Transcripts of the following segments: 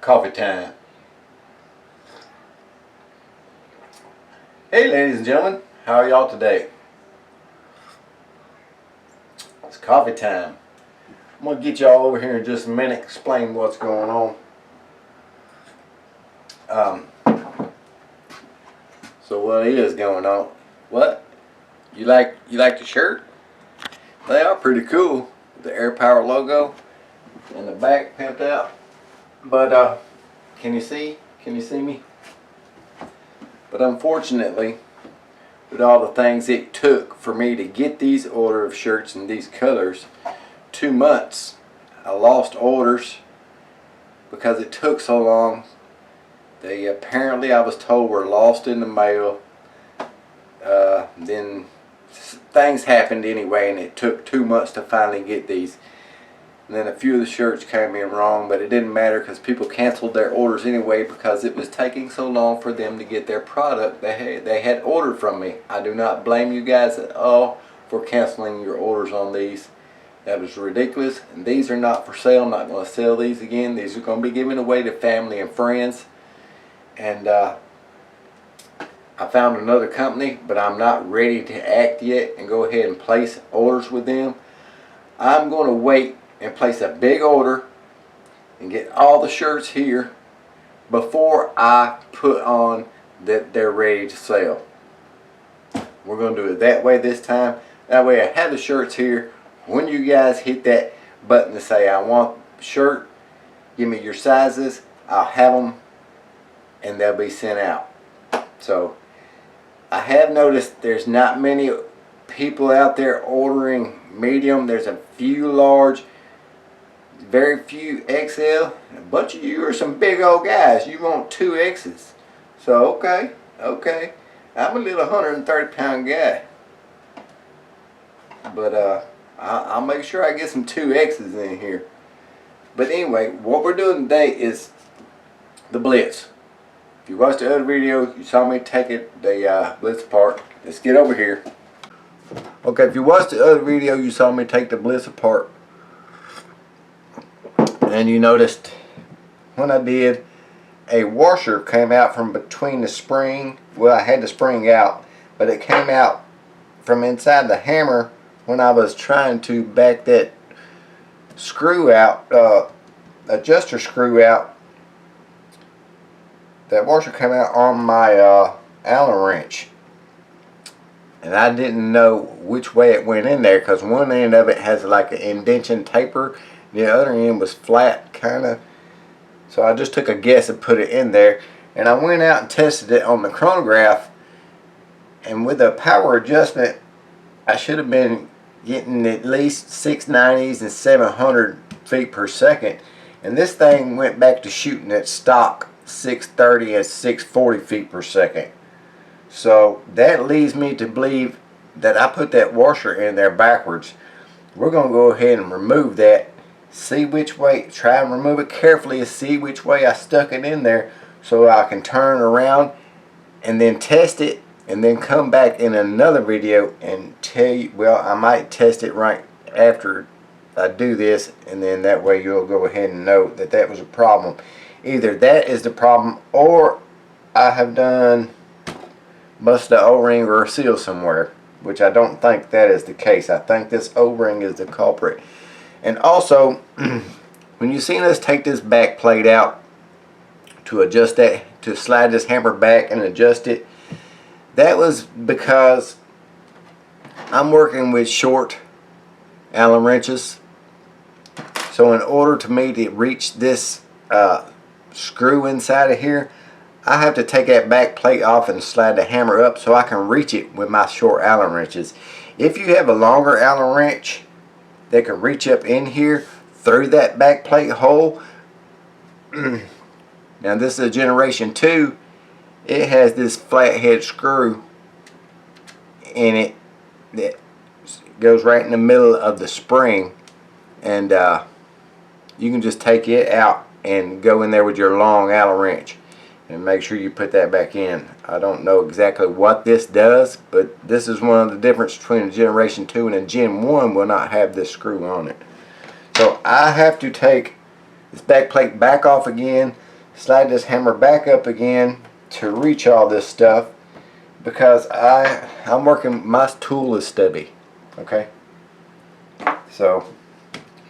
Coffee time. Hey ladies and gentlemen, how are y'all today? It's coffee time. I'm going to get y'all over here in just a minute, explain what's going on. So what is going on? What? You like the shirt? They are pretty cool. The Air Power logo and the back pimped out. But can you see? Can you see me? But unfortunately, with all the things it took for me to get these order of shirts in these colors, 2 months, I lost orders because it took so long. They apparently, I was told, were lost in the mail. Then things happened anyway, and it took 2 months to finally get these. And then a few of the shirts came in wrong, but it didn't matter because people canceled their orders anyway because it was taking so long for them to get their product they had ordered from me. I do not blame you guys at all for canceling your orders on these. That was ridiculous, and these are not for sale. I'm not going to sell these again. These are going to be given away to family and friends. And I found another company, but I'm not ready to act yet and go ahead and place orders with them. I'm going to wait and place a big order and get all the shirts here before I put on that they're ready to sell. We're going to do it that way this time. That way I have the shirts here. When you guys hit that button to say I want a shirt, give me your sizes, I'll have them and they'll be sent out. So I have noticed there's not many people out there ordering medium. There's a few large, very few XL. A bunch of you are some big old guys. You want 2 X's. So okay. I'm a little 130-pound guy. But I'll make sure I get some 2 X's in here. But anyway, what we're doing today is the blitz. If you watched the other video, you saw me take the blitz apart. Let's get over here. Okay, if you watched the other video, you saw me take the blitz apart. And you noticed when I did, a washer came out from between the spring. Well, I had the spring out, but it came out from inside the hammer when I was trying to back that screw out, adjuster screw out. That washer came out on my Allen wrench, and I didn't know which way it went in there because one end of it has like an indentation taper, the other end was flat kind of. So I just took a guess and put it in there, and I went out and tested it on the chronograph, and with a power adjustment I should have been getting at least 690s and 700 feet per second, and this thing went back to shooting at stock 630 and 640 feet per second. So that leads me to believe that I put that washer in there backwards. We're going to go ahead and remove that, see which way, try and remove it carefully and see which way I stuck it in there so I can turn around and then test it, and then come back in another video and tell you, well, I might test it right after I do this, and then that way you'll go ahead and know that that was a problem. Either that is the problem, or I have done busted an O-ring or a seal somewhere, which I don't think that is the case. I think this O-ring is the culprit. And also, when you seen us take this back plate out to adjust that, to slide this hammer back and adjust it, that was because I'm working with short Allen wrenches. So in order to me to reach this screw inside of here, I have to take that back plate off and slide the hammer up so I can reach it with my short Allen wrenches. If you have a longer Allen wrench that can reach up in here through that back plate hole, now this is a generation 2, it has this flathead screw in it that goes right in the middle of the spring, and you can just take it out and go in there with your long Allen wrench and make sure you put that back in. I don't know exactly what this does, but this is one of the difference between a generation 2 and a gen 1 will not have this screw on it. So I have to take this back plate back off again, slide this hammer back up again to reach all this stuff, because I'm working, my tool is stubby. Okay, so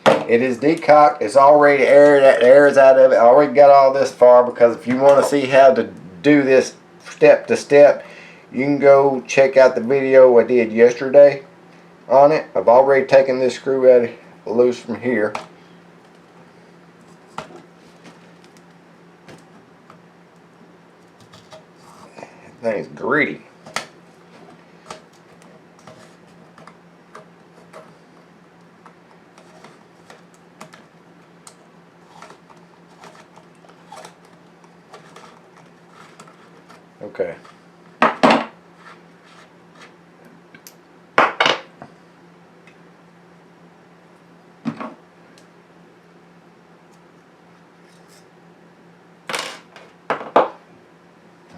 it is decocked, it's already aired, the air is out of it. I already got all this far, because if you want to see how to do this step to step, you can go check out the video I did yesterday on it. I've already taken this screw out loose from here. That thing's gritty. Okay.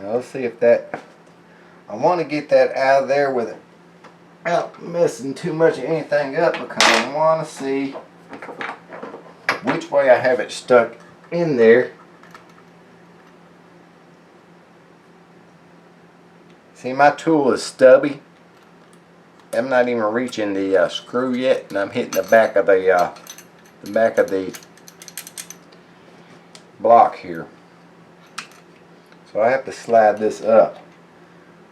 Now let's see if that, I want to get that out of there without messing too much of anything up, because I want to see which way I have it stuck in there. See, my tool is stubby. I'm not even reaching the screw yet, and I'm hitting the back of the block here. So I have to slide this up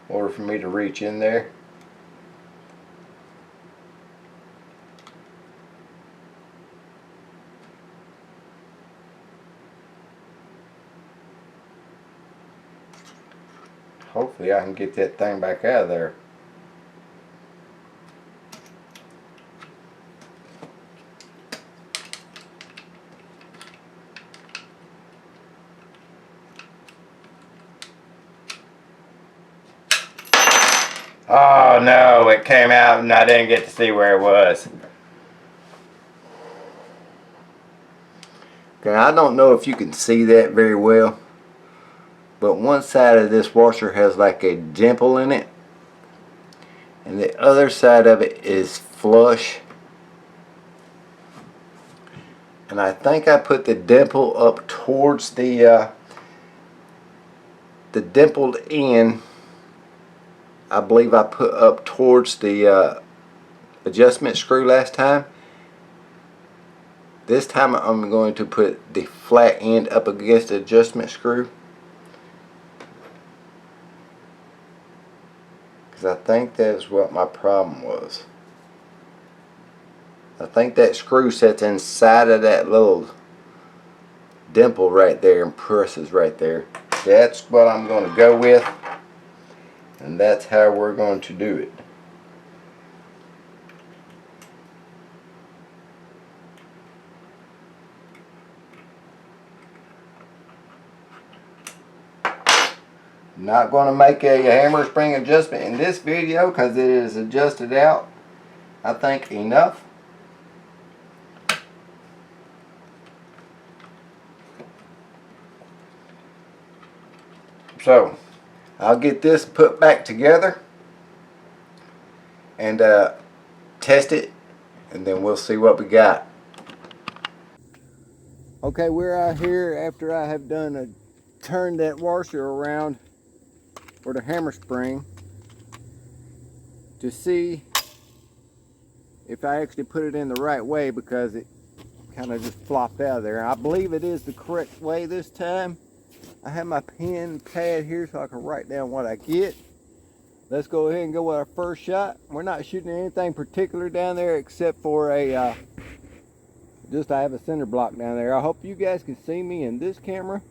in order for me to reach in there. Hopefully I can get that thing back out of there. Oh no, it came out and I didn't get to see where it was. Okay, I don't know if you can see that very well, but one side of this washer has like a dimple in it, and the other side of it is flush. And I think I put the dimple up towards the dimpled end. I believe I put up towards the adjustment screw last time. This time I'm going to put the flat end up against the adjustment screw, because I think that's what my problem was. I think that screw sits inside of that little dimple right there and presses right there. That's what I'm going to go with, and that's how we're going to do it. I'm not going to make a hammer spring adjustment in this video because it is adjusted out, I think, enough. So I'll get this put back together and test it, and then we'll see what we got. Okay, we're out here after I have done turned that washer around for the hammer spring to see if I actually put it in the right way, because it kind of just flopped out of there. I believe it is the correct way this time. I have my pen pad here so I can write down what I get. Let's go ahead and go with our first shot. We're not shooting anything particular down there except for a just I have a center block down there. I hope you guys can see me in this camera.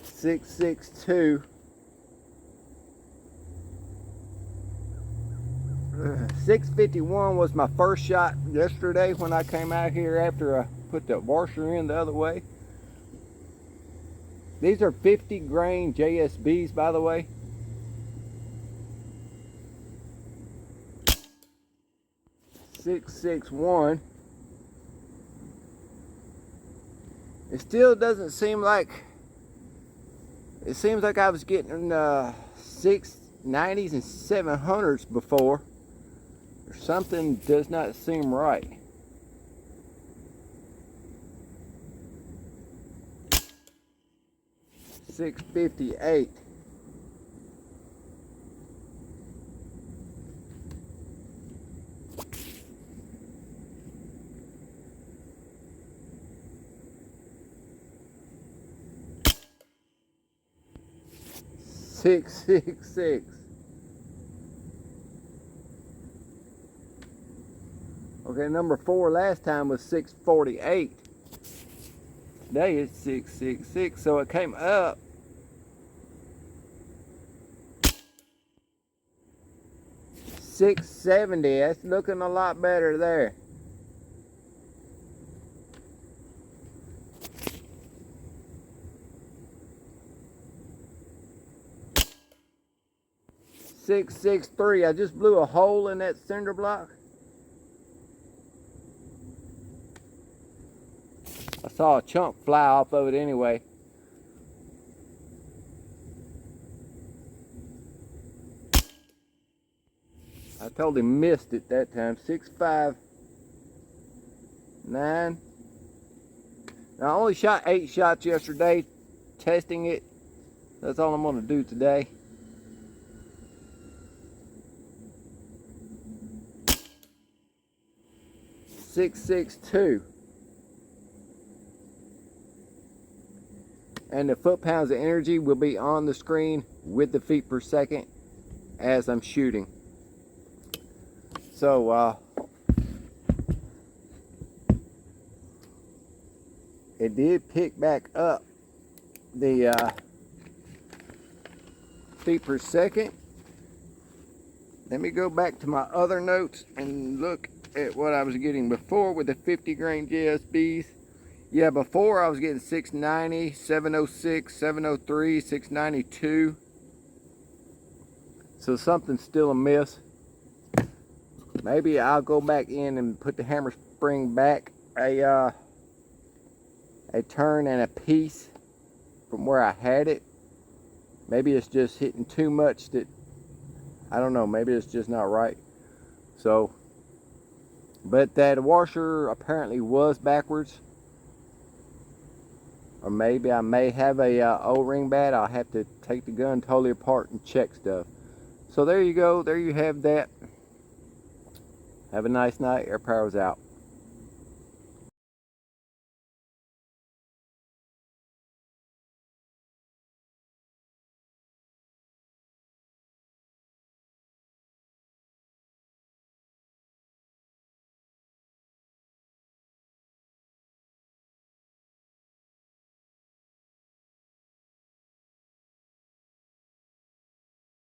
.662. 651 was my first shot yesterday when I came out here after I put the washer in the other way. These are 50 grain JSBs, by the way. .661. It still doesn't seem like, it seems like I was getting 90s and 700s before. Something does not seem right. $6.58. $6.66. Okay, number 4 last time was $6.48. Today it's $6.66, so it came up. $6.70. That's looking a lot better there. $6.63. I just blew a hole in that cinder block. I saw a chunk fly off of it anyway. I totally missed it that time. 6.59. Now I only shot 8 shots yesterday testing it. That's all I'm going to do today. $6.62. And the foot-pounds of energy will be on the screen with the feet per second as I'm shooting. So it did pick back up the feet per second. Let me go back to my other notes and look at what I was getting before with the 50 grain JSBs. Yeah, before I was getting 690, 706, 703, 692. So something's still amiss. Maybe I'll go back in and put the hammer spring back a turn and a piece from where I had it. Maybe it's just hitting too much that, I don't know, maybe it's just not right. So, but that washer apparently was backwards. Or maybe I may have a O-ring bad. I'll have to take the gun totally apart and check stuff. So there you go. There you have that. Have a nice night. Air Power's out.